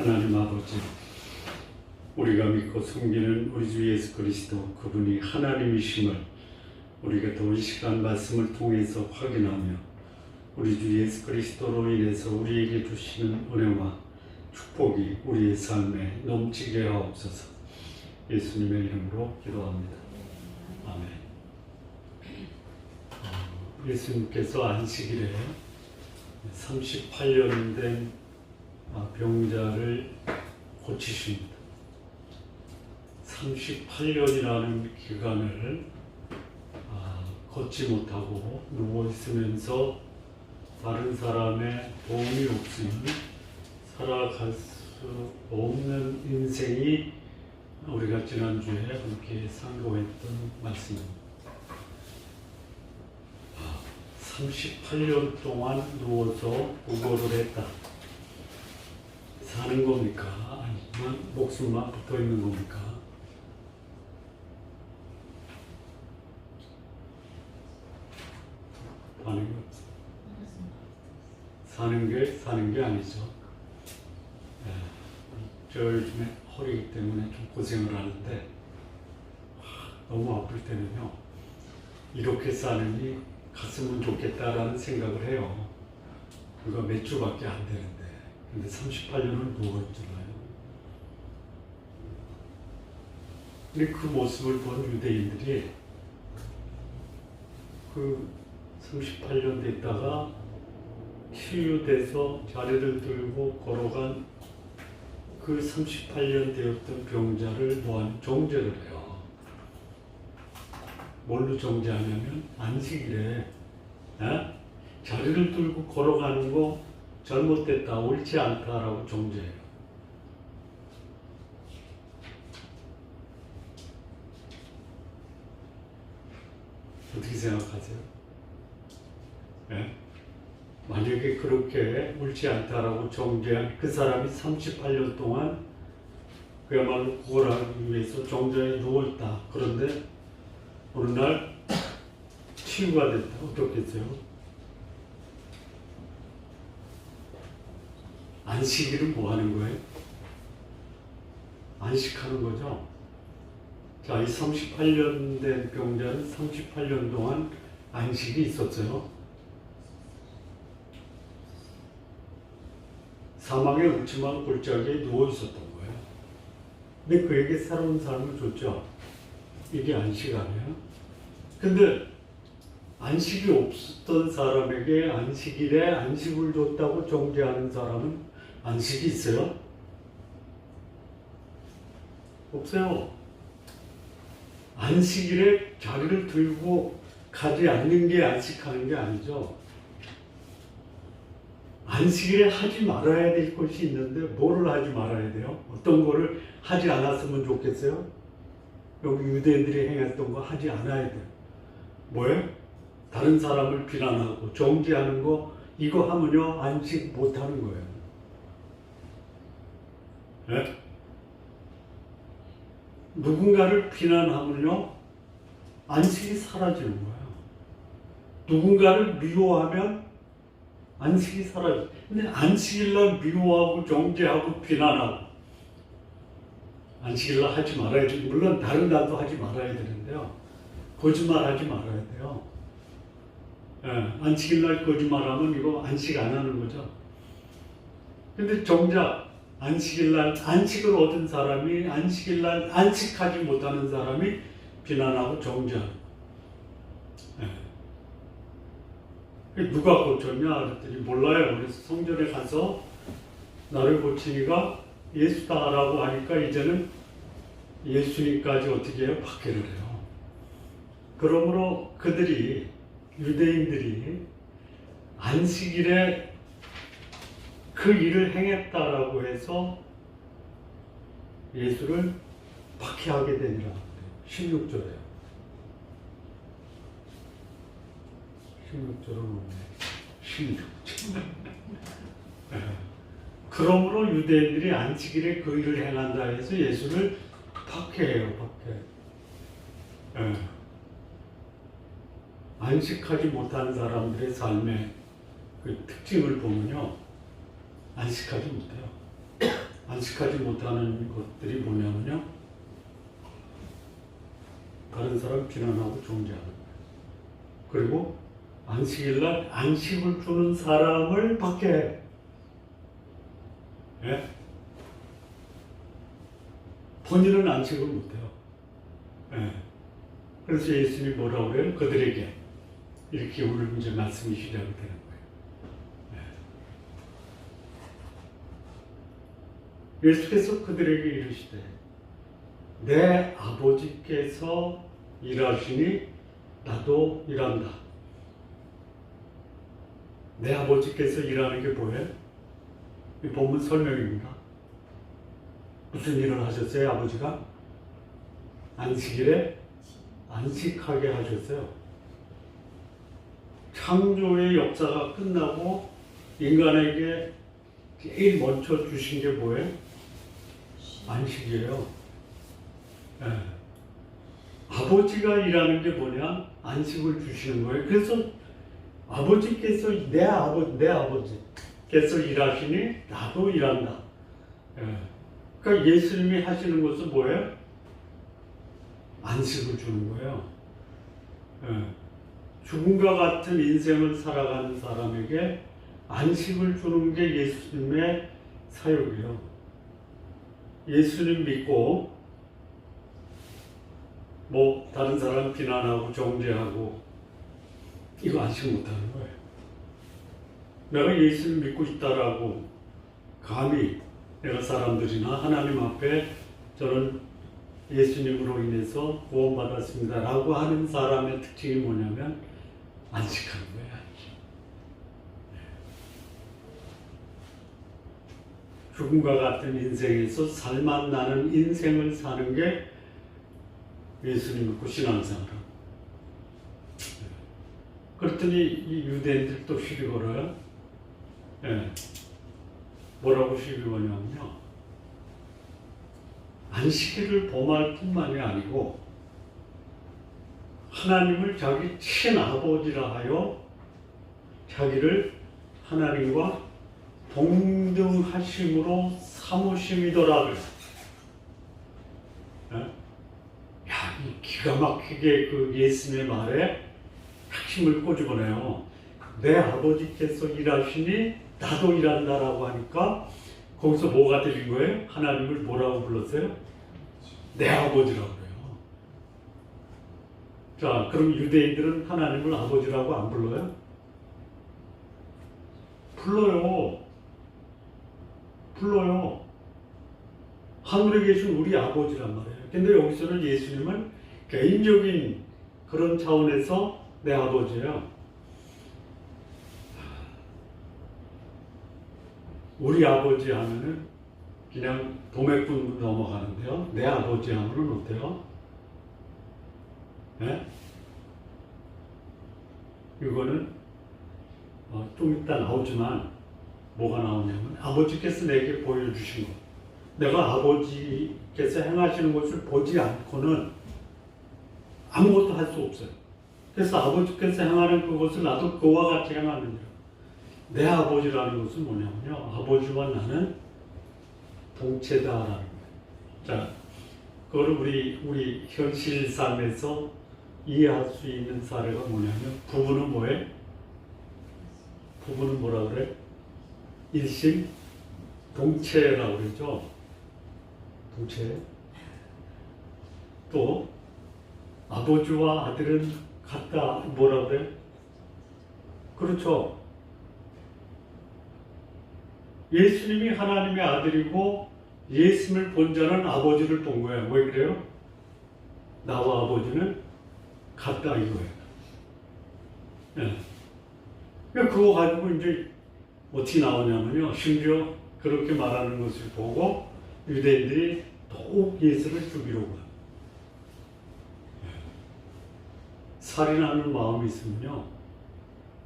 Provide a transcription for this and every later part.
하나님 아버지, 우리가 믿고 섬기는 우리 주 예수 그리스도 그분이 하나님이심을 우리가 또 이 시간 말씀을 통해서 확인하며 우리 주 예수 그리스도로 인해서 우리에게 주시는 은혜와 축복이 우리의 삶에 넘치게 하옵소서. 예수님의 이름으로 기도합니다. 아멘. 예수님께서 안식일에 38년 된 병자를 고치십니다. 38년이라는 기간을 걷지 못하고 누워있으면서 다른 사람의 도움이 없으니 살아갈 수 없는 인생이 우리가 지난주에 함께 상고했던 말씀입니다. 38년 동안 누워서 구걸을 했다. 사는 겁니까? 아니면 목숨만 붙어 있는 겁니까? 사는 게 아니죠. 저 요즘에 허리 때문에 좀 고생을 하는데 너무 아플 때는요, 이렇게 사느니 갔으면 좋겠다라는 생각을 해요. 그거 몇 주밖에 안 되는데. 근데 38년을 누워있잖아요. 근데 그 모습을 본 유대인들이 그 38년 됐다가 치유돼서 자리를 들고 걸어간 그 38년 되었던 병자를 정죄를 해요. 뭘로 정죄하냐면 안식일에 자리를 들고 걸어가는 거 잘못됐다, 옳지 않다라고 정죄해요. 어떻게 생각하세요? 만약에 그렇게 옳지 않다라고 정죄한 그 사람이 38년 동안 그야말로 구걸하기 위해서 정죄에 누워있다. 그런데 어느 날 치유가 됐다. 어떻겠어요? 안식일은 뭐 하는 거예요? 안식하는 거죠. 자, 이 38년 된 병자는 38년 동안 안식이 있었어요. 사망의 음침한 골짜기에 누워 있었던 거예요. 근데 그에게 새로운 삶을 줬죠. 이게 안식 아니에요? 근데 안식이 없었던 사람에게 안식일에 안식을 줬다고 정죄하는 사람은 안식이 있어요? 없어요. 안식일에 자리를 들고 가지 않는 게 안식하는 게 아니죠. 안식일에 하지 말아야 될 것이 있는데 뭐를 하지 말아야 돼요? 어떤 거를 하지 않았으면 좋겠어요? 여기 유대인들이 행했던 거 하지 않아야 돼요. 뭐예요? 다른 사람을 비난하고 정죄하는 거, 이거 하면요 안식 못하는 거예요. 네? 누군가를 비난하면요 안식이 사라지는 거예요. 누군가를 미워하면 안식이 사라져요. 근데 안식일날 미워하고 정죄하고 비난하고 안식일날 하지 말아야 돼요. 물론 다른 날도 하지 말아야 되는데요, 거짓말하지 말아야 돼요. 안식일날 거짓말하면 이거 안식 안 하는 거죠. 근데 정작 안식일날 안식을 얻은 사람이 안식일날 안식하지 못하는 사람이 비난하고 정죄하는. 누가 고쳤냐 그랬더니 몰라요. 그래서 성전에 가서 나를 고치니가 예수다라고 하니까 이제는 예수님까지 어떻게 해요? 박해를 해요. 그러므로 그들이, 유대인들이 안식일에 그 일을 행했다라고 해서 예수를 박해하게 되니라. 16절에요. 16절은 없네. 16절. 그러므로 유대인들이 안식일에 그 일을 행한다 해서 예수를 박해해요. 박해. 안식하지 못한 사람들의 삶의 그 특징을 보면요, 안식하지 못해요. 안식하지 못하는 것들이 뭐냐면요. 다른 사람 비난하고 정죄하는 거예요. 그리고 안식일날 안식을 주는 사람을 받게 해. 예? 본인은 안식을 못해요. 예. 그래서 예수님이 뭐라고 그래요? 그들에게 이렇게 오늘 이제 말씀이 시작이 되는 거예요. 예. 예수께서 그들에게 이르시되 내 아버지께서 일하시니 나도 일한다. 내 아버지께서 일하는 게 뭐예요? 이 본문 설명입니다. 무슨 일을 하셨어요, 아버지가? 안식일에 안식하게 하셨어요. 창조의 역사가 끝나고 인간에게 제일 먼저 주신 게 뭐예요? 안식이에요. 네. 아버지가 일하는 게 뭐냐? 안식을 주시는 거예요. 그래서 아버지께서 내 아버지께서 일하시니 나도 일한다. 네. 그러니까 예수님이 하시는 것은 뭐예요? 안식을 주는 거예요. 네. 죽음과 같은 인생을 살아가는 사람에게 안식을 주는 게 예수님의 사역이에요. 예수님 믿고 뭐 다른 사람 비난하고 정죄하고 이거 안식 못하는 거예요. 내가 예수님 믿고 있다라고 감히 내가 사람들이나 하나님 앞에 저는 예수님으로 인해서 구원받았습니다 라고 하는 사람의 특징이 뭐냐면 안식하는 거예요. 죽음과 같은 인생에서 살맛 나는 인생을 사는 게 예수님 믿고 신앙생활을. 그랬더니 이 유대인들 또 시비 걸어요. 예. 뭐라고 시비 거냐면요. 안식일을 범할 뿐만이 아니고 하나님을 자기 친아버지라 하여 자기를 하나님과 동등하심으로 삼으심이더라. 이 기가 막히게 그 예수님의 말에 핵심을 꼬집어내요. 내 아버지께서 일하시니 나도 일한다라고 하니까 거기서 뭐가 들린 거예요? 하나님을 뭐라고 불렀어요? 내 아버지라고 그래요. 자, 그럼 유대인들은 하나님을 아버지라고 안 불러요? 불러요. 하늘에 계신 우리 아버지란 말이에요. 근데 여기서는 예수님은 개인적인 그런 차원에서 내 아버지예요. 우리 아버지 하면은 그냥 도매꾼 넘어가는데요. 내 아버지 하면은 어때요? 네? 이거는 좀 이따 나오지만 뭐가 나오냐면 아버지께서 내게 보여주신 것. 내가 아버지께서 행하시는 것을 보지 않고는 아무것도 할 수 없어요. 그래서 아버지께서 행하는 그것을 나도 그와 같이 행하느니라. 내 아버지라는 것은 뭐냐면요. 아버지와 나는 동체다라는 거예요. 자, 그거를 우리 현실 삶에서 이해할 수 있는 사례가 뭐냐면 부부는 뭐예요? 부부는 뭐라 그래? 일심 동체라고 그러죠. 동체. 또 아버지와 아들은 같다. 뭐라 그래? 그렇죠. 예수님이 하나님의 아들이고 예수님을 본 자는 아버지를 본 거예요. 왜 그래요? 나와 아버지는 같다 이거예요. 네. 그거 가지고 이제 어떻게 나오냐면요. 심지어 그렇게 말하는 것을 보고 유대인들이 더욱 예수를 죽이려고 해요. 살인하는 마음이 있으면요.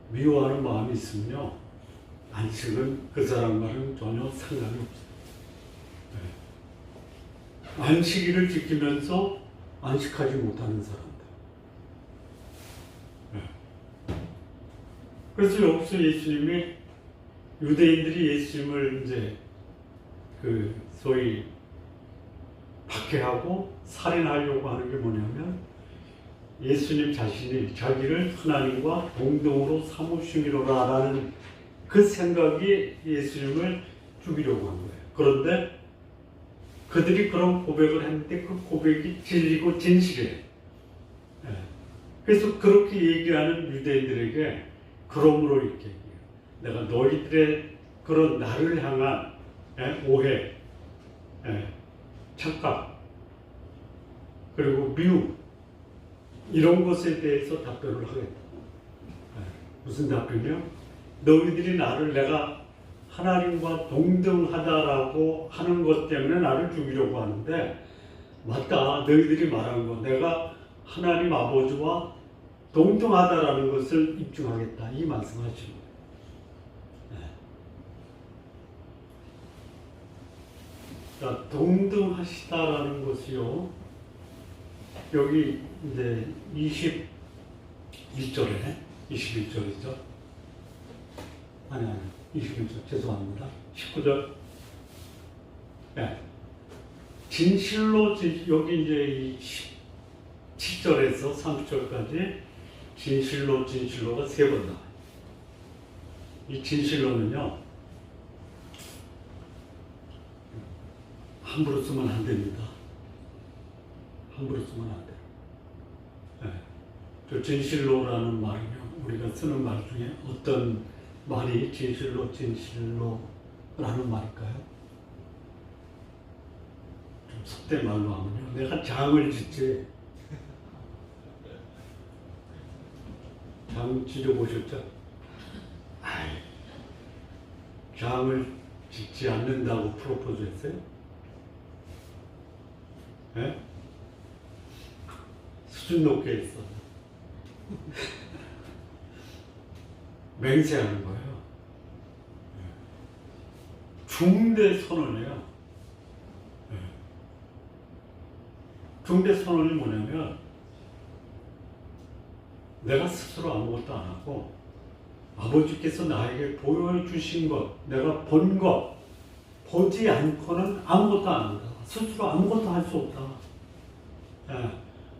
미워하는 마음이 있으면요. 안식은 그 사람과는 전혀 상관이 없어요. 네. 안식일을 지키면서 안식하지 못하는 사람들. 네. 그래서 여기서 예수님이 유대인들이 예수님을 이제 그 소위 박해하고 살인하려고 하는 게 뭐냐면 예수님 자신이 자기를 하나님과 동등으로 삼으시리로라라는 그 생각이 예수님을 죽이려고 한 거예요. 그런데 그들이 그런 고백을 했는데 그 고백이 진리고 진실이에요. 그래서 그렇게 얘기하는 유대인들에게 그러므로 이렇게 얘기해요. 내가 너희들의 그런 나를 향한 오해, 착각, 그리고 미움 이런 것에 대해서 답변을 하겠다. 무슨 답변이요? 너희들이 나를 내가 하나님과 동등하다라고 하는 것 때문에 나를 죽이려고 하는데 맞다. 너희들이 말한 거 내가 하나님 아버지와 동등하다라는 것을 입증하겠다. 이 말씀하시는 거예요. 자, 동등하시다라는 것이요. 여기 이제 21절이죠. 아니 21절 죄송합니다. 19절. 네. 진실로 여기 이제 이 7절에서 30절까지 진실로가 3번 나와요. 이 진실로는요 함부로 쓰면 안 됩니다. 함부로 쓰면 안 돼요. 네. 저 진실로라는 말은요 우리가 쓰는 말 중에 어떤 말이 진실로라는 말일까요? 좀 속된 말로 하면요. 내가 장을 짓지. 장 지져보셨죠? 장을 짓지 않는다고 프로포즈 했어요? 네? 수준 높게 했어. 맹세하는 거예요. 중대 선언이에요. 중대 선언이 뭐냐면 내가 스스로 아무것도 안 하고 아버지께서 나에게 보여주신 것, 내가 본 것, 보지 않고는 아무것도 안 한다. 스스로 아무것도 할 수 없다.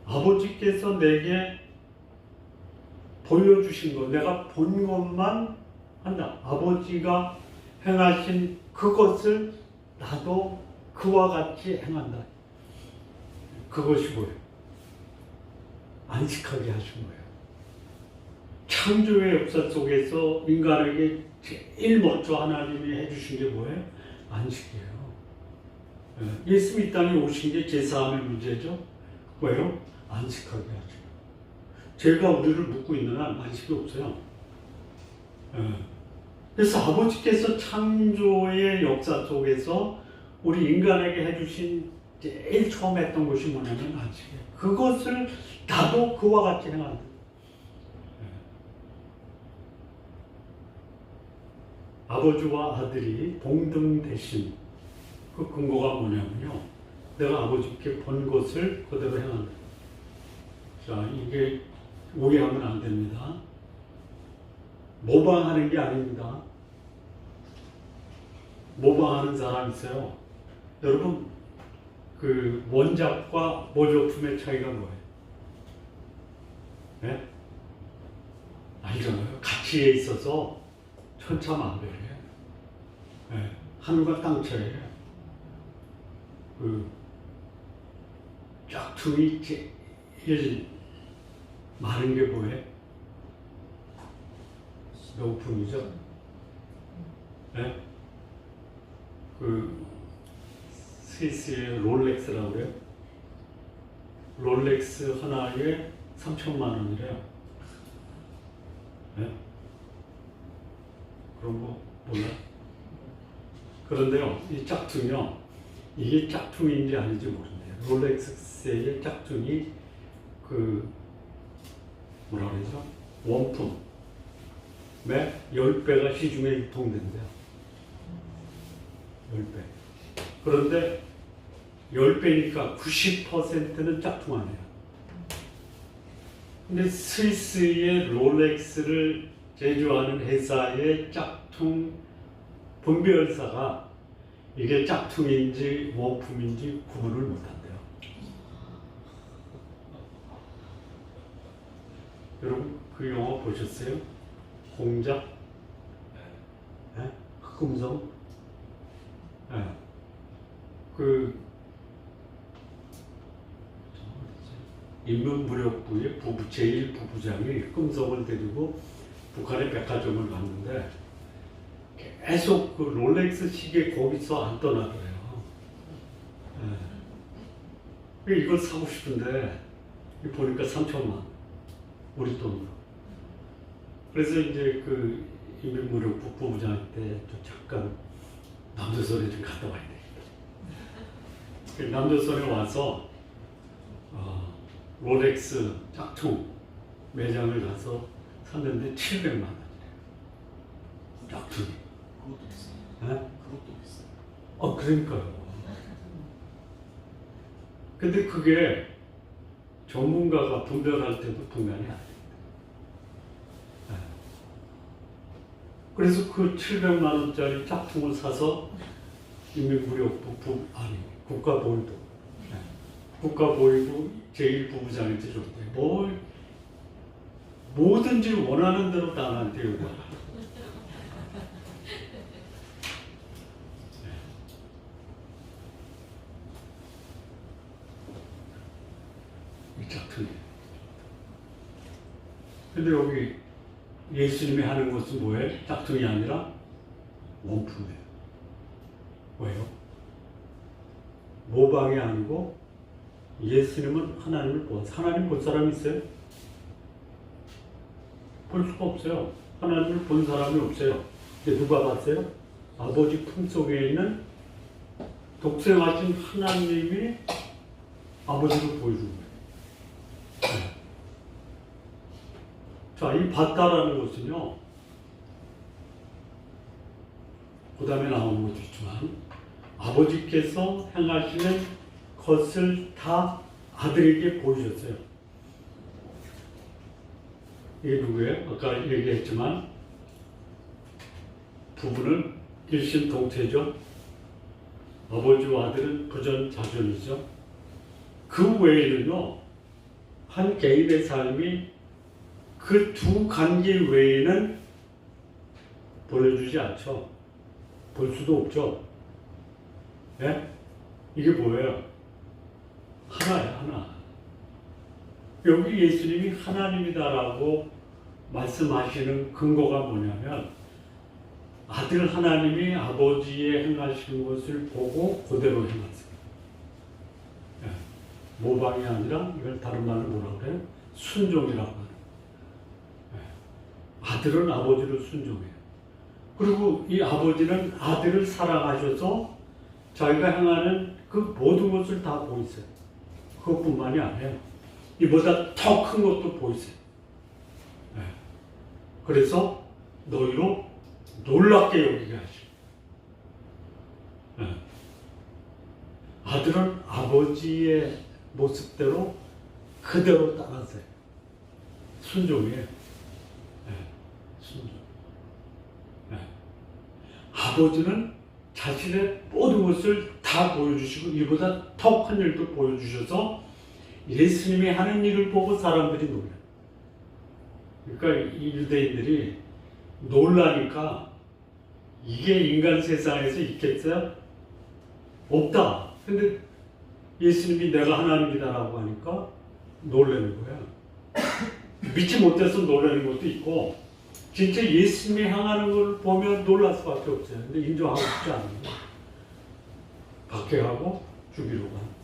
아버지께서 내게 보여주신 것, 내가 본 것만 한다. 아버지가 행하신 그것을 나도 그와 같이 행한다. 그것이 뭐예요? 안식하게 하신 거예요. 창조의 역사 속에서 인간에게 제일 먼저 하나님이 해주신 게 뭐예요? 안식이에요. 예수 이 땅에 오신 게 제사함의 문제죠. 왜요? 안식하게 하죠. 죄가 우리를 묶고 있는 한 안식이 없어요. 그래서 아버지께서 창조의 역사 속에서 우리 인간에게 해주신 제일 처음 했던 것이 뭐냐면 안식이에요. 그것을 나도 그와 같이 행한다. 아버지와 아들이 동등되신 그 근거가 뭐냐면요. 내가 아버지께 본 것을 그대로 행한다. 자, 이게 오해하면 안 됩니다. 모방하는 게 아닙니다. 모방하는 사람 있어요. 여러분, 그 원작과 모조품의 차이가 뭐예요? 네? 알잖아요. 가치에 있어서 천차만별이에요. 네. 하늘과 땅 차이예요. 그 짝퉁이 제일 많은 게 뭐예요? 명품이죠. 네? 그 스위스의 롤렉스라고 그래요. 롤렉스 하나에 3천만 원이래요. 네? 그런 거 몰라? 그런데요, 이 짝퉁이요, 이게 짝퉁인지 아닌지 모른대요. 롤렉스의 짝퉁이 그 뭐라 그러죠? 원품의 10배가 시중에 유통된대요. 10배. 그런데 10배니까 90%는 짝퉁 아니에요. 근데 스위스의 롤렉스를 제조하는 회사의 짝퉁 분배회사가 이게 짝퉁인지 원품인지 구분을 못한대요. 여러분 그 영화 보셨어요? 공작? 네? 흑금성? 네. 그 인민무력부의 제1부부장이 흑금성을 데리고 북한의 백화점을 갔는데 계속 그 롤렉스 시계 거기서 안 떠나더래요. 네. 이걸 사고 싶은데 보니까 3천만 우리 돈으로. 그래서 이제 그 인민무력부 부부장한테 잠깐 남조선에 좀 갔다 와야 되겠다. 남조선에 와서 롤렉스 짝퉁 매장을 가서 샀는데 700만 원이래요. 짝퉁이. 그것도 비싸요. 네? 그것도 비싸요. 그러니까요. 근데 그게 전문가가 분별할 때도 분간이 안 됩니다. 네. 그래서 그 700만 원짜리 짝퉁을 사서 인민무력부 국가보위부 국가보위부 제1부부장한테 줬대. 뭐든지 원하는 대로 다 나한테 요구하라. 이 짝퉁이에요. 근데 여기 예수님이 하는 것은 뭐예요? 짝퉁이 아니라 원품이에요. 왜요? 모방이 아니고 예수님은 하나님 본 사람이 있어요? 볼 수가 없어요. 하나님을 본 사람이 없어요. 근데 누가 봤어요? 아버지 품속에 있는 독생하신 하나님이 아버지를 보여준 거예요. 네. 자, 이 봤다라는 것은요, 그 다음에 나오는 것도 있지만 아버지께서 행하시는 것을 다 아들에게 보이셨어요. 이게 누구예요? 아까 얘기했지만 부부는 일심동체죠. 아버지와 아들은 부전자존이죠. 그 외에는요, 한 개인의 삶이 그 두 관계 외에는 보여주지 않죠. 볼 수도 없죠. 예? 이게 뭐예요? 하나야, 하나. 여기 예수님이 하나님이다라고 말씀하시는 근거가 뭐냐면 아들 하나님이 아버지의 행하시는 것을 보고 그대로 행하세요. 예. 모방이 아니라 이걸 다른 말로 뭐라고 그래요? 순종이라고 하는. 예. 아들은 아버지를 순종해요. 그리고 이 아버지는 아들을 사랑하셔서 자기가 행하는 그 모든 것을 다 보이세요. 그것뿐만이 아니에요. 이보다 더 큰 것도 보이세요. 네. 그래서 너희로 놀랍게 여기게 하시고, 네. 아들은 아버지의 모습대로 그대로 따라서요. 순종이에요. 네. 순종. 네. 아버지는 자신의 모든 것을 다 보여주시고 이보다 더 큰 일도 보여주셔서 예수님이 하는 일을 보고 사람들이 놀라요. 그러니까 이 유대인들이 놀라니까 이게 인간 세상에서 있겠어요? 없다. 근데 예수님이 내가 하나님이다라고 하니까 놀라는 거야. 믿지 못해서 놀라는 것도 있고 진짜 예수님이 향하는 걸 보면 놀랄 수밖에 없어요. 근데 인정하고 싶지 않은 거예요. 박해하고 죽이려고 하는.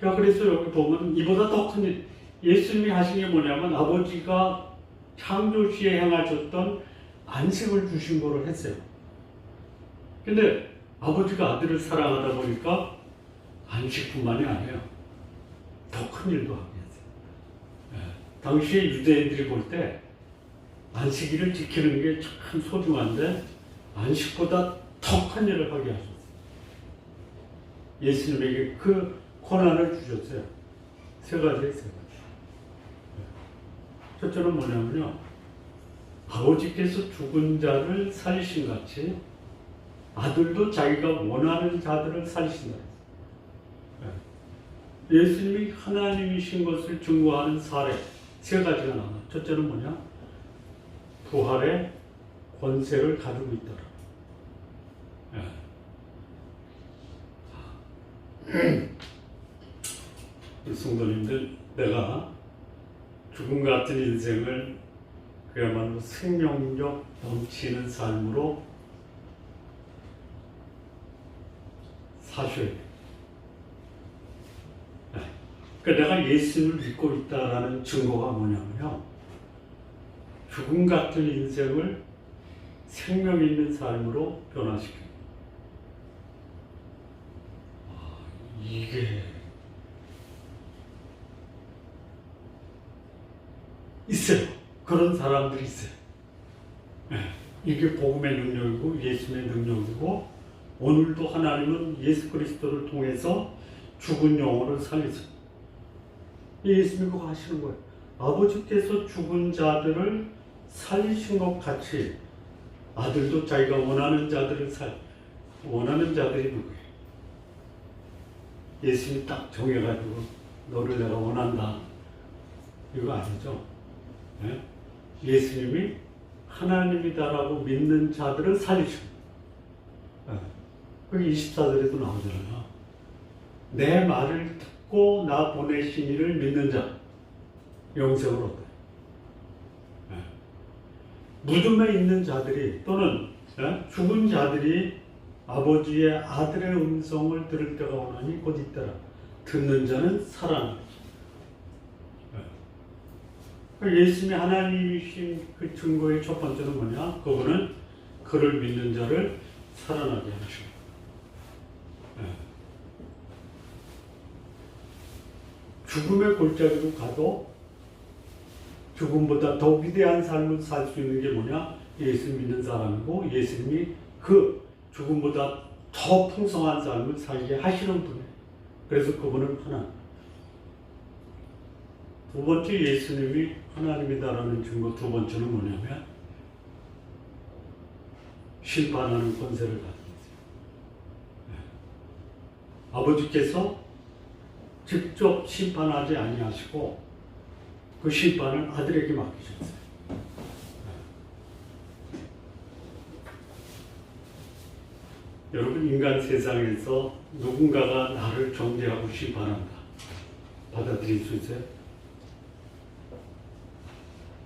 자, 그래서 여기 보면 이보다 더 큰 일, 예수님이 하신 게 뭐냐면 아버지가 창조 시에 행하셨던 안식을 주신 거를 했어요. 근데 아버지가 아들을 사랑하다 보니까 안식뿐만이 아니에요. 더 큰 일도 하게 했어요. 당시에 유대인들이 볼 때 안식일을 지키는 게 참 소중한데 안식보다 더 큰 일을 하게 하셨어요. 예수님에게 그 권한을 주셨어요. 세 가지의 세 가지. 첫째는 뭐냐면요. 아버지께서 죽은 자를 살리신 같이 아들도 자기가 원하는 자들을 살리신다. 예수님이 하나님이신 것을 증거하는 사례 세 가지가 나와. 첫째는 뭐냐? 부활의 권세를 가지고 있더라. 성도님들, 내가 죽음 같은 인생을 그야말로 생명력 넘치는 삶으로 사셔야 돼. 그러니까 내가 예수님을 믿고 있다라는 증거가 뭐냐면요, 죽음 같은 인생을 생명 있는 삶으로 변화시켜요. 이게 있어요. 그런 사람들이 있어요. 이게 복음의 능력이고 예수님의 능력이고, 오늘도 하나님은 예수 그리스도를 통해서 죽은 영혼을 살리세요. 예수님이 그거 하시는 거예요. 아버지께서 죽은 자들을 살리신 것 같이 아들도 자기가 원하는 자들을 원하는 자들이 누구예요? 예수님이 딱 정해가지고 너를 내가 원한다, 이거 아니죠? 예수님이 하나님이다라고 믿는 자들을 살리십니다. 그게 24절에도 나오잖아요. 내 말을 듣고 나 보내신 이를 믿는 자 영생을 얻어요. 무덤에 있는 자들이 또는 죽은 자들이 아버지의 아들의 음성을 들을 때가 오나니 곧 있더라. 듣는 자는 살아나는 거죠. 예수님이 하나님이신 그 증거의 첫 번째는 뭐냐? 그분은 그를 믿는 자를 살아나게 하십니다. 죽음의 골짜기로 가도 죽음보다 더 위대한 삶을 살 수 있는 게 뭐냐? 예수 믿는 사람이고, 예수님이 그 죽음보다 더 풍성한 삶을 살게 하시는 분이에요. 그래서 그분은 하나님. 두 번째, 예수님이 하나님이다라는 증거 두 번째는 뭐냐면 심판하는 권세를 가지고 있어요. 아버지께서 직접 심판하지 아니하시고 그 심판을 아들에게 맡기셨어요. 여러분, 인간 세상에서 누군가가 나를 정죄하고 심판한다, 받아들일 수 있어요?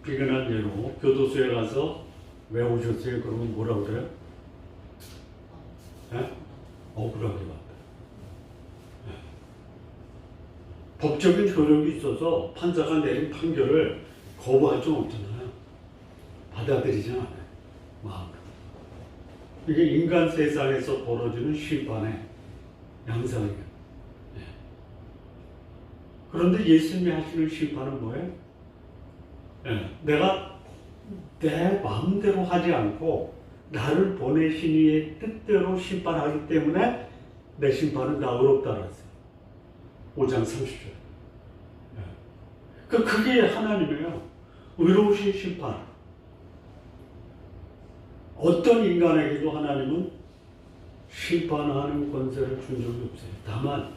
비근한 예로 교도소에 가서 왜 오셨어요? 그러면 뭐라 그래요? 억울하게 봤다. 법적인 효력이 있어서 판사가 내린 판결을 거부할 수는 없잖아요. 받아들이지 않아요. 마음으로. 이게 인간 세상에서 벌어지는 심판의 양상이에요. 그런데 예수님이 하시는 심판은 뭐예요? 내가 내 마음대로 하지 않고 나를 보내신 이의 뜻대로 심판하기 때문에 내 심판은 나 의롭다라 했어요. 5장 30절. 그게 하나님이에요. 의로우신 심판. 어떤 인간에게도 하나님은 심판하는 권세를 준 적이 없어요. 다만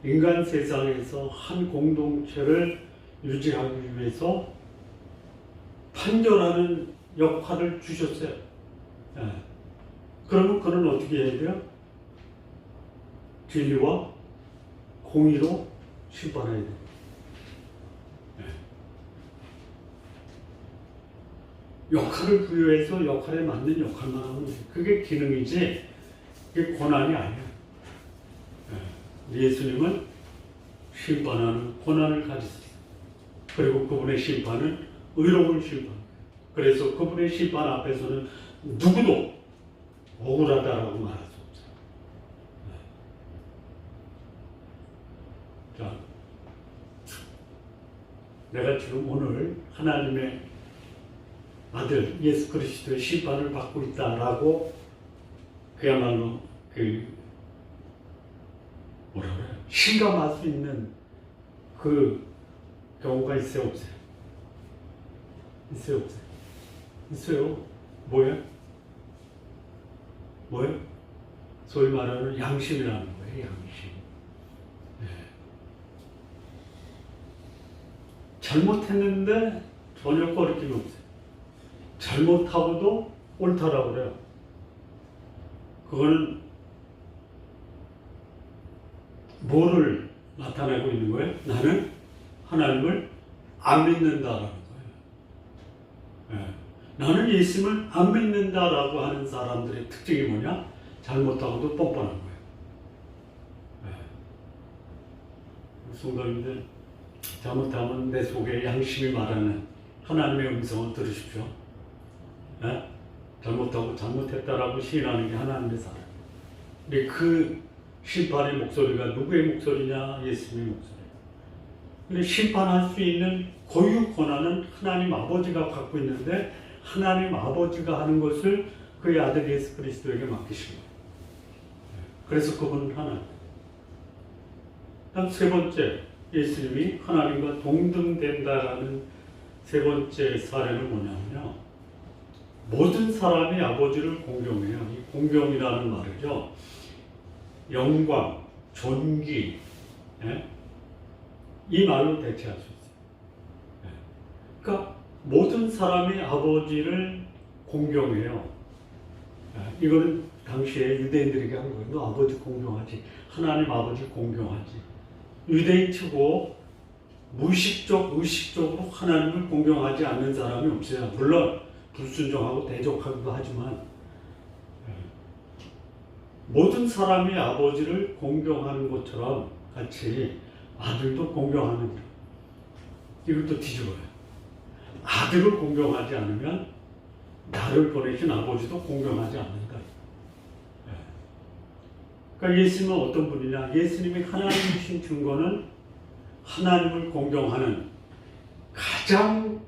인간 세상에서 한 공동체를 유지하기 위해서 판결하는 역할을 주셨어요. 그러면 그는 어떻게 해야 돼요? 진리와 공의로 심판해야 돼요. 역할을 부여해서 역할에 맞는 역할만 하면 돼요. 그게 기능이지 그게 권한이 아니에요. 예수님은 심판하는 권한을 가지셨어요. 그리고 그분의 심판은 의로운 심판. 그래서 그분의 심판 앞에서는 누구도 억울하다라고 말할 수 없어요. 자, 내가 지금 오늘 하나님의 아들 예수 그리스도의 심판을 받고 있다라고 그야말로 뭐라 그래요? 실감할 수 있는 그 경우가 있어요, 없어요? 있어요, 없어요? 있어요. 뭐예요? 뭐예요? 소위 말하는 양심이라는 거예요. 양심. 잘못했는데 전혀 꺼리낌이 없어요. 잘못하고도 옳다라고 그래요. 그거는 뭐를 나타내고 있는 거예요? 나는 하나님을 안 믿는다라는 거예요. 나는 예수님을 안 믿는다라고 하는 사람들의 특징이 뭐냐? 잘못하고도 뻔뻔한 거예요. 성도님들, 잘못하면 내 속에 양심이 말하는 하나님의 음성을 들으십시오. 잘못하고 잘못했다라고 시인하는 게 하나님의 사람. 근데 그 심판의 목소리가 누구의 목소리냐? 예수님의 목소리. 근데 심판할 수 있는 고유 권한은 하나님 아버지가 갖고 있는데 하나님 아버지가 하는 것을 그의 아들 예수 그리스도에게 맡기신 거예요. 그래서 그분은 하나님. 다음 세 번째, 예수님이 하나님과 동등된다라는 세 번째 사례는 뭐냐면요. 모든 사람이 아버지를 공경해요. 이 공경이라는 말이죠. 영광, 존귀, 이 말로 대체할 수 있어요. 그러니까 모든 사람이 아버지를 공경해요. 이거는 당시에 유대인들에게 한 거예요. 너 아버지 공경하지. 하나님 아버지 공경하지. 유대인 치고 무의식적, 의식적으로 하나님을 공경하지 않는 사람이 없어요. 물론 불순종하고 대적하기도 하지만 모든 사람이 아버지를 공경하는 것처럼 같이 아들도 공경하는 것. 이것도 뒤집어요. 아들을 공경하지 않으면 나를 보내신 아버지도 공경하지 않는다. 그러니까 예수님은 어떤 분이냐? 예수님이 하나님이신 증거는 하나님을 공경하는 가장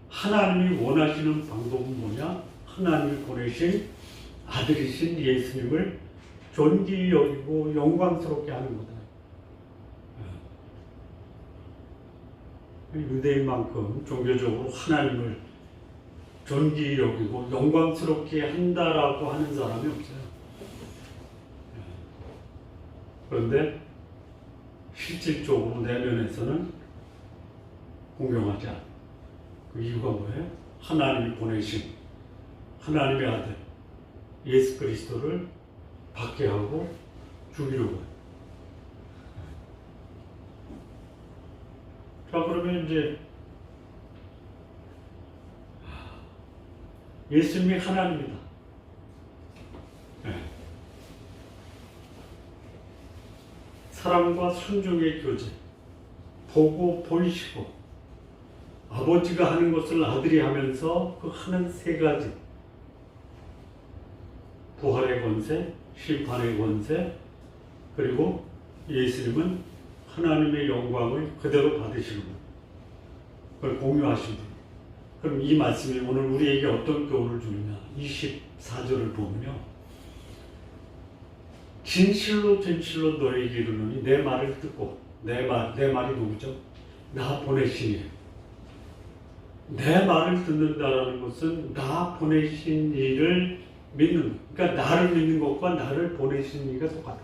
하나님이 원하시는 방법은 뭐냐? 하나님이 보내신 아들이신 예수님을 존귀히 여기고 영광스럽게 하는 거다. 유대인만큼 종교적으로 하나님을 존귀히 여기고 영광스럽게 한다라고 하는 사람이 없어요. 그런데 실질적으로 내면에서는 공경하지 않아요. 그 이유가 뭐예요? 하나님이 보내신 하나님의 아들 예수 그리스도를 박해하고 죽이려고 해요. 자, 그러면 이제 예수님이 하나님이다. 사랑과 순종의 교제, 보고 보이시고 아버지가 하는 것을 아들이 하면서 그 하는 세 가지, 부활의 권세, 심판의 권세, 그리고 예수님은 하나님의 영광을 그대로 받으시는 분, 그걸 공유하신 분. 그럼 이 말씀이 오늘 우리에게 어떤 교훈을 주느냐? 24절을 보면요. 진실로 진실로 너에게 이르노니 내 말을 듣고 내 말이 누구죠? 나 보내신 이에요. 내 말을 듣는다라는 것은 나 보내신 이를 믿는, 그러니까 나를 믿는 것과 나를 보내신 이가 똑같아.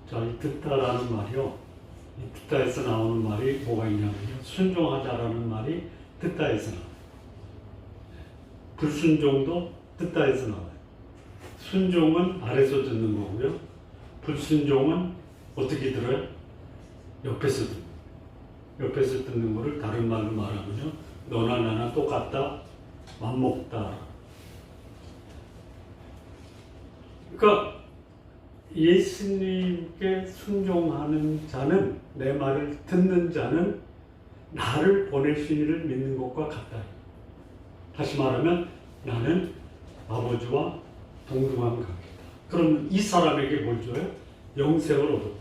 자, 이 듣다라는 말이요. 이 듣다에서 나오는 말이 뭐가 있냐면요. 순종하자라는 말이 듣다에서 나와요. 불순종도 듣다에서 나와요. 순종은 아래서 듣는 거고요. 불순종은 어떻게 들어요? 옆에서 듣는 거예요. 옆에서 듣는 거를 다른 말로 말하면요. 너나 나나 똑같다, 맞먹다. 그러니까 예수님께 순종하는 자는, 내 말을 듣는 자는 나를 보내신 이를 믿는 것과 같다. 다시 말하면 나는 아버지와 동등한 관계다. 그럼 이 사람에게 뭘 줘요? 영생을 얻어.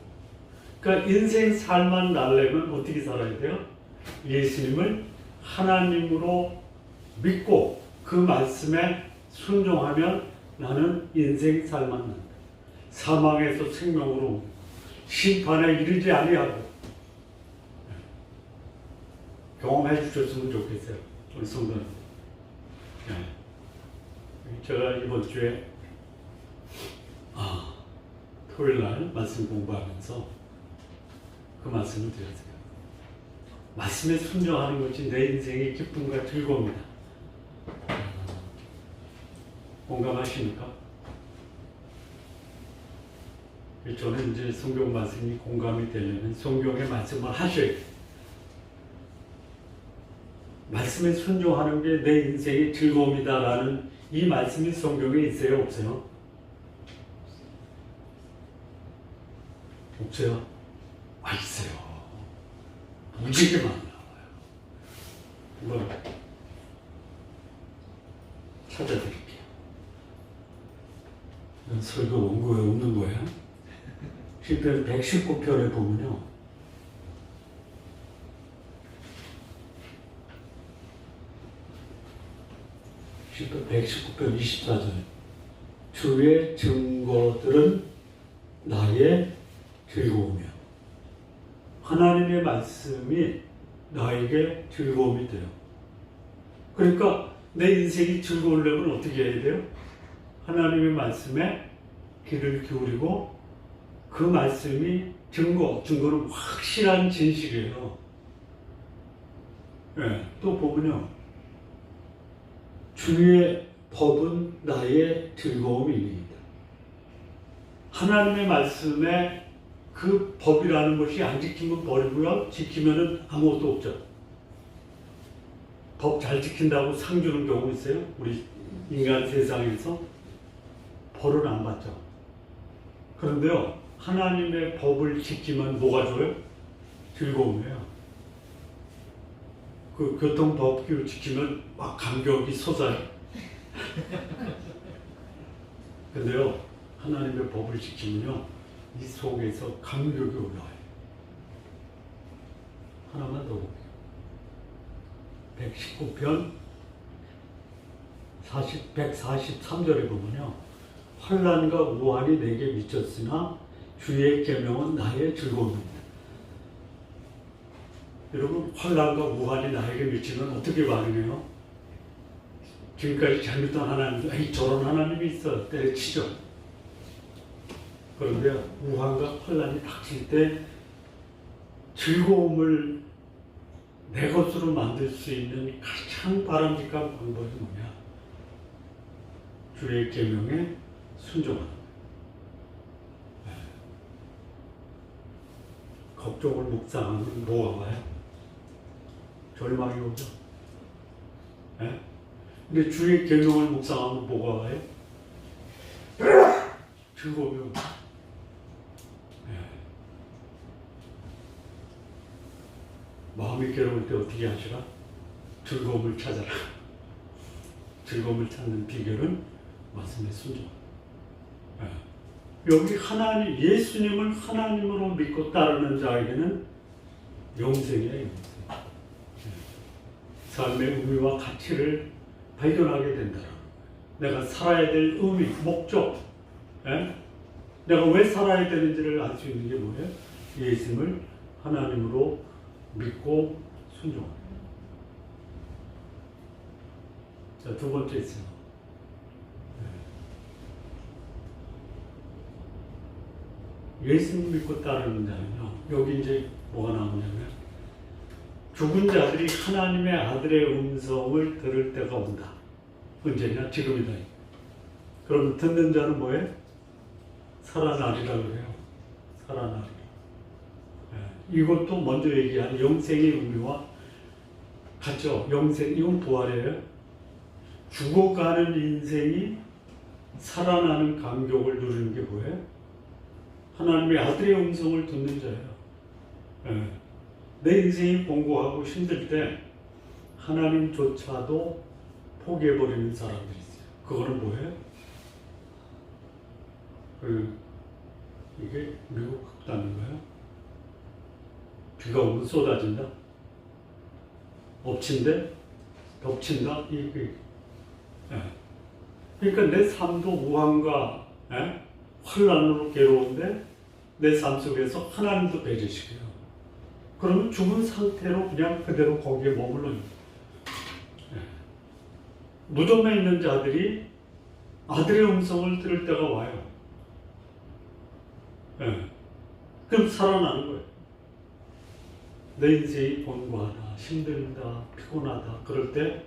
그러니까 인생 살만 날려면 어떻게 살아야 돼요? 예수님을 하나님으로 믿고 그 말씀에 순종하면 나는 인생 살만 난다. 사망에서 생명으로 심판에 이르지 아니하고. 경험해 주셨으면 좋겠어요. 우리 성도님. 제가 이번 주에 토요일 날 말씀 공부하면서 그 말씀을 드렸어요. 말씀에 순종하는 것이 내 인생의 기쁨과 즐거움이다. 공감하십니까? 저는 이제 성경 말씀이 공감이 되려면 성경의 말씀을 하셔야 돼요. 말씀에 순종하는 게 내 인생의 즐거움이다라는 이 말씀이 성경에 있어요? 없어요? 없어요? 있어요. 무지개 많이 나와요. 뭐 찾아드릴게요. 설교 원고에 없는 거예요? 시편 119편에 보면요. 시편 119편 24절 주의 증거들은 나의 즐거움이요. 하나님의 말씀이 나에게 즐거움이 돼요. 그러니까 내 인생이 즐거우려면 어떻게 해야 돼요? 하나님의 말씀에 귀를 기울이고 그 말씀이 증거는 확실한 진실이에요. 네, 또 보면요. 주의 법은 나의 즐거움입니다. 하나님의 말씀에 그 법이라는 것이 안 지키면 버리고요. 지키면은 아무것도 없죠. 법 잘 지킨다고 상 주는 경우 있어요. 우리 인간 세상에서 벌은 안 받죠. 그런데요. 하나님의 법을 지키면 뭐가 줘요? 즐거움이에요. 그 교통법규를 지키면 막 감격이 솟아요. 근데요. 하나님의 법을 지키면요. 이 속에서 감격이 올라와요. 하나만 더 볼게요. 119편 143절에 보면요. 환난과 우환이 내게 미쳤으나 주의 계명은 나의 즐거움입니다. 여러분, 환난과 우환이 나에게 미치면 어떻게 반응해요? 지금까지 잘못한 하나님도 저런 하나님이 있어 때려치죠. 그런데 우환과 환난이 닥칠 때 즐거움을 내 것으로 만들 수 있는 가장 바람직한 방법이 뭐냐? 주의 계명에 순종하는 거예요. 걱정을 묵상하면 뭐가 와요? 절망이 오죠. 근데 주의 계명을 묵상하면 뭐가 와요? 즐거움이 오죠. 마음이 괴로울 때 어떻게 하시라? 즐거움을 찾아라. 즐거움을 찾는 비결은 말씀에 순종. 여기 하나님, 예수님을 하나님으로 믿고 따르는 자에게는 영생이에요. 영생. 삶의 의미와 가치를 발견하게 된다. 내가 살아야 될 의미, 목적, 내가 왜 살아야 되는지를 알 수 있는 게 뭐예요? 예수님을 하나님으로 믿고 순종합니다. 자, 두 번째 있어요. 예수님 믿고 따르는 자는요, 여기 이제 뭐가 나오냐면, 죽은 자들이 하나님의 아들의 음성을 들을 때가 온다. 언제냐? 지금이다. 그럼 듣는 자는 뭐예요? 살아나리라 그래요. 살아나리라. 이것도 먼저 얘기한 영생의 의미와 같죠. 영생, 이건 부활이에요. 죽어가는 인생이 살아나는 감격을 누리는 게 뭐예요? 하나님의 아들의 음성을 듣는 자예요. 내 인생이 공고하고 힘들 때 하나님조차도 포기해버리는 사람들이 있어요. 그거는 뭐예요? 이게 미국 극단인가요? 비가 오면 쏟아진다? 엎친데? 덮친다? 그러니까 내 삶도 우환과 환난으로 괴로운데 내 삶 속에서 하나님도 배제시켜요. 그러면 죽은 상태로 그냥 그대로 거기에 머물러 있는 거예요. 무덤에 있는 자들이 아들의 음성을 들을 때가 와요. 예. 그럼 살아나는 거예요. 내 인생이 곤고하다, 힘들다, 피곤하다. 그럴 때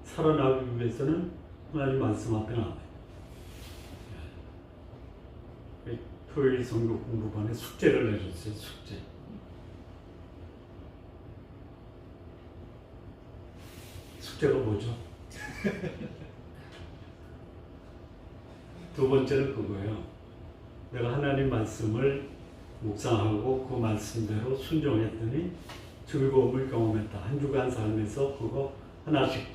살아나기 위해서는 하나님 말씀 앞에 나와요. 토요일 성경 공부반에 숙제를 내줬어요. 숙제. 숙제가 뭐죠? 두 번째는 그거예요. 내가 하나님 말씀을 묵상하고 그 말씀대로 순종했더니 즐거움을 경험했다. 한 주간 삶에서 그거 하나씩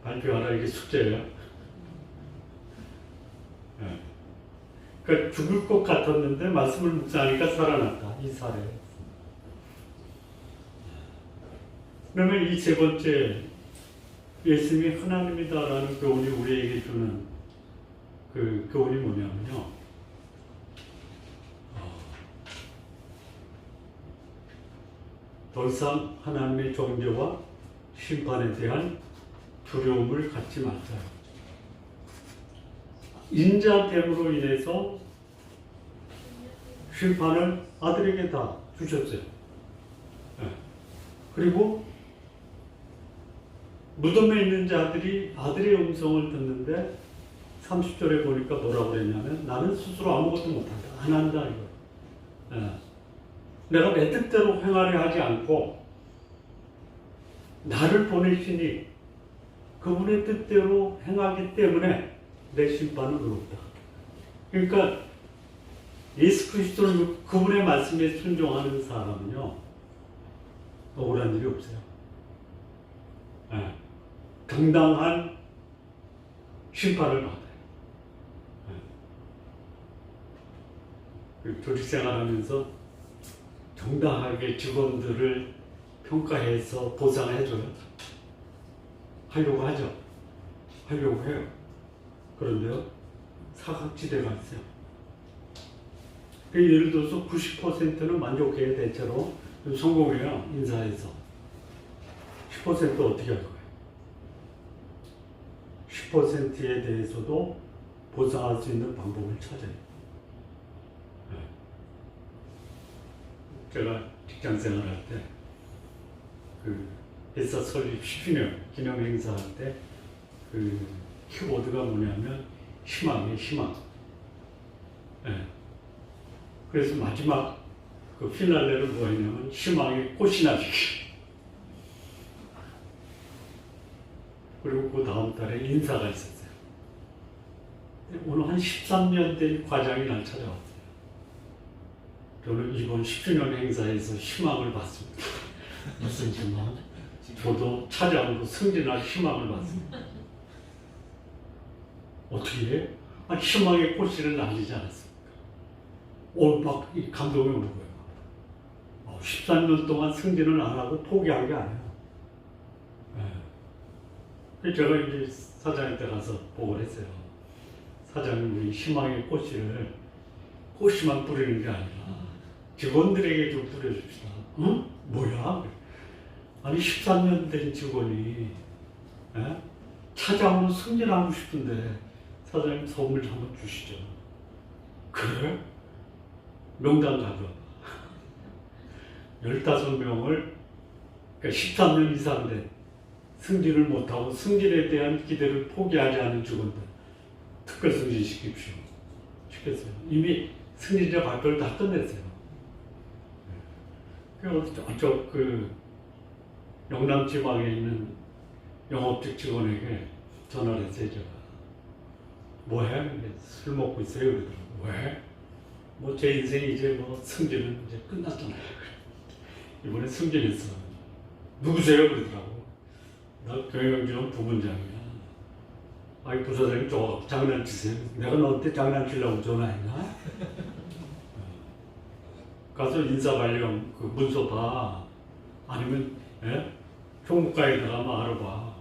발표하라. 이게 숙제예요. 네. 그러니까 죽을 것 같았는데 말씀을 묵상하니까 살아났다. 이 사례. 그러면 이 세 번째, 예수님이 하나님이다라는 교훈이 우리에게 주는 그 교훈이 뭐냐면요. 더 이상 하나님의 존재와 심판에 대한 두려움을 갖지 말자. 인자됨으로 인해서 심판을 아들에게 다 주셨어요. 네. 그리고 무덤에 있는 자들이 아들의 음성을 듣는데 30절에 보니까 뭐라고 그랬냐면 나는 스스로 아무것도 못한다. 안 한다 이거. 네. 내가 내 뜻대로 행하려 하지 않고 나를 보내시니 그분의 뜻대로 행하기 때문에 내 심판은 의롭다. 그러니까 예수 그리스도를 그분의 말씀에 순종하는 사람은요 억울한 일이 없어요. 네. 당당한 심판을 받아요. 네. 조직 생활하면서 정당하게 직원들을 평가해서 보상해줘요. 하려고 하죠. 하려고 해요. 그런데요, 사각지대가 있어요. 예를 들어서 90%는 만족해야 대체로 성공해요. 인사에서. 10% 어떻게 할 거예요? 10%에 대해서도 보상할 수 있는 방법을 찾아요. 제가 직장 생활할 때, 회사 설립 10주년 기념 행사할 때, 키워드가 뭐냐면, 희망이에요, 희망. 네. 그래서 마지막 피날레를 뭐 했냐면, 희망의 꽃이 나시기. 그리고 그 다음 달에 인사가 있었어요. 오늘 한 13년 된 과장이 날 찾아왔어요. 저는 이번 10주년 행사에서 희망을 받습니다. 무슨 희망? 저도 차장으로 승진할 희망을 받습니다. 어떻게 해? 희망의 꽃이를 날리지 않았습니까? 막 감동이 오는 거예요. 13년 동안 승진을 안 하고 포기한 게 아니에요. 네. 제가 이제 사장한테 가서 보고를 했어요. 사장님, 우리 희망의 꽃이만 뿌리는 게 아니라 직원들에게 좀 뿌려줍시다. 응? 뭐야? 아니 13년 된 직원이 차장으로 승진하고 싶은데 사장님 선물 한번 주시죠. 그래? 명단 가져와. 15명을 그러니까 13년 이상 된 승진을 못하고 승진에 대한 기대를 포기하지 않은 직원들 특별 승진 시킵시오. 시켰어요. 이미 승진자 발표를 다 끝냈어요. 저쪽 영남 지방에 있는 영업직 직원에게 전화를 했어요. 제가 뭐해? 술 먹고 있어요. 그러더라고. 왜? 뭐 제 인생이 이제 승진은 이제 끝났잖아요. 이번에 승진했어. 누구세요? 그러더라고. 나 경영지원 부분장이야. 아이 부사장님 저 장난치세요. 내가 너한테 장난치려고 전화했나? 가서 인사 발령 문서 봐. 아니면 총무과에다가 한번 알아봐.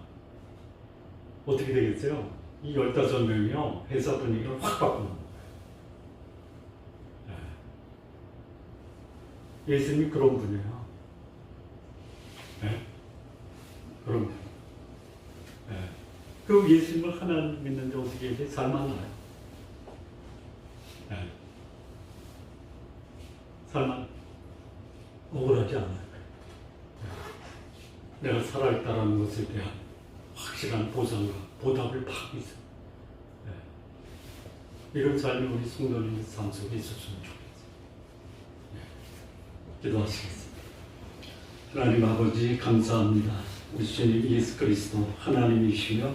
어떻게 되겠어요? 이 15명이요 회사 분위기를 확 바꾸는 거예요. 예수님이 그런 분이에요. 그런 분. 그럼 예수님을 하나님 믿는데 어떻게 해야 돼? 살만나요. 설마 억울하지 않아요. 내가 살아있다는 것에 대한 확실한 보상과 보답을 받고 있어요. 이런 삶이 우리 성도님의 삶 속에 있었으면 좋겠어요. 기도하시겠습니다. 하나님 아버지 감사합니다. 우리 주님 예수 그리스도 하나님이시며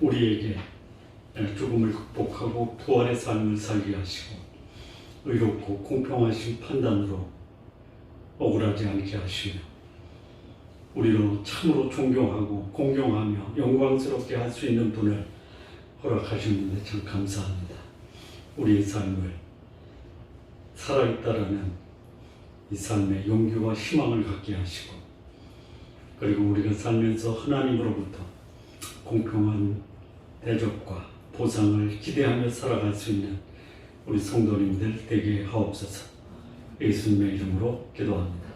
우리에게 죽음을 극복하고 부활의 삶을 살게 하시고 의롭고 공평하신 판단으로 억울하지 않게 하시며 우리로 참으로 존경하고 공경하며 영광스럽게 할 수 있는 분을 허락하셨는데 참 감사합니다. 우리의 삶을 살아있다라는 이 삶의 용기와 희망을 갖게 하시고 그리고 우리가 살면서 하나님으로부터 공평한 대접과 보상을 기대하며 살아갈 수 있는 우리 성도님들 되게 하옵소서. 예수님의 이름으로 기도합니다.